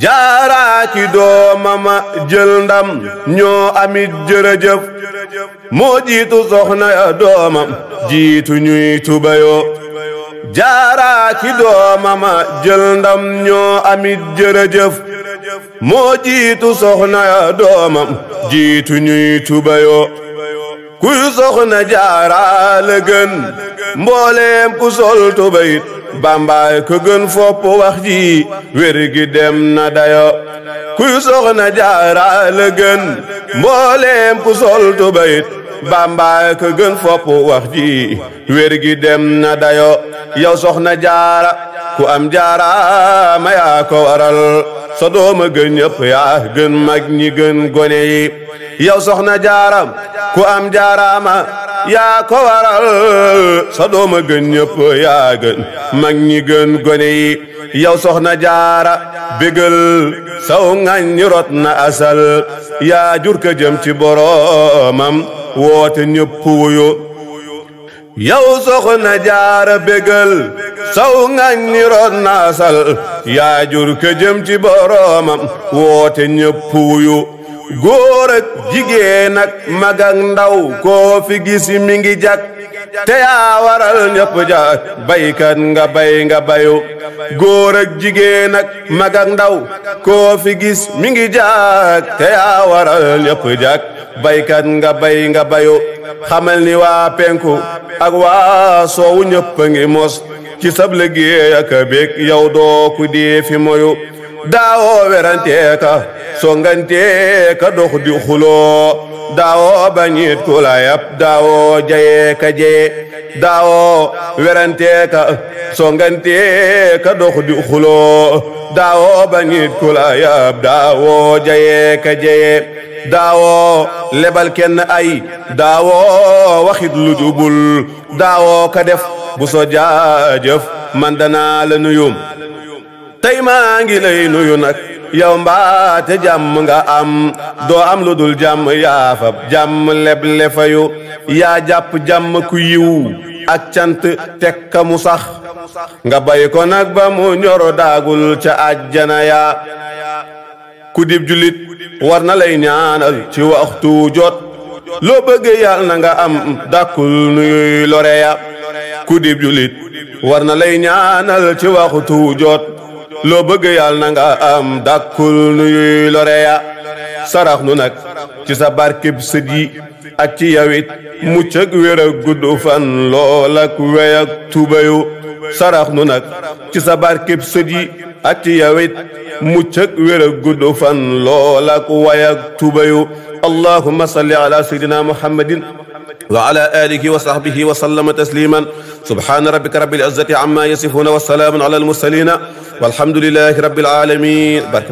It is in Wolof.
jaaraaki doomama jël ndam ñoo amit jërëjëf moo jiitu soxna ya doomam jiitu ñuy tubayoo jaaraaki doomama jël ndam ñoo amit jërëjëf moo jiitu soxna ya doomam jiitu ñuy tubayoo kuy soxna jaara la gën mbooleem ku sol tubayit bambaay ko gën fopp wax ji wér gi dem na dayo kuy soxna jaara la gën mbooleem ku sol tubayit bambaay ko gën fopp wax ji wér gi dem na dayo yow soxna jaara ku am jaara ma yaa ko waral sa dooma gën ñëpp yaa gën mag ñi gën gone yi yow soxna jaara ku am jaaraama yaa ko waral sa dooma gën ñëpp yaa gën mag ñi gën gone yi yow soxna jaara bégal saw ngañ ñi rot na asal yaa jur ka jëm ci boroomam woote ñëpp wuyu yow soxna jaara bégal saw ngañ ñi rot na asal yaa jur ka jëm ci boroomam woote ñëpp wuyu góor ak jigéen ak mag ak ndaw koo fi gis mi ngi jak te yaa waral ñëpp jak baykat nga bay nga bayu góor ak jigéen ak mag ak ndaw koo fi gis mi ngi jak te yaa waral ñëpp jak baykat nga bay nga bayu xamal ni waa penku ak waa soowu ñëpp ngi mos ci sab liggéey ak bég yow doo ku dee fi moyu daawoo weranteeka songanteeka dox di xuloo daawoo bañit ku la yab daawoo jayeeka jeye daawoo weranteeka songanteeka dox di xuloo daawoo bañit ku la yab daawoo jayeeka jeye daawoo lebal kenn ay daawoo waxit lu jubul daawoo ka def bu so jaajëf man danaa la nuyum tey maa ngi lay nuyu nag yow mbaate jàmm nga am doo am lu dul jàmm yaa fab jàmm leble fayu yaa jàpp jàmm ku yiw ak cant teg ka mu sax nga bay ko nag ba mu ñoro daagul ca àjjana yaa ku dib julit war na lay ñaanal ci waxtu jot loo bëgg yàlla na nga am dàkkul nuy lore ya ku dib julit war na lay ñaanal ci waxtu jot loo bëgg yàlla na nga am dàkkul nuy lore ya sarax nu nag ci sa barkeb sët yi ak ci yawit mucc ak wér ak gudd fan lool ak wey ak tubayu sarax nu nag ci sa barkeb sët yi ak ci yawit mucc ak wér ak gudd fan lool ak wey ak tubayu allahumma salli ala sayyidina muhammadin wa ala alihi wa sahbihi wa sallama tasliman subhana rabbika rabbil izzati amma yasifuna wa salamun ala al mursalin walhamdulillahi rabbil alamin barke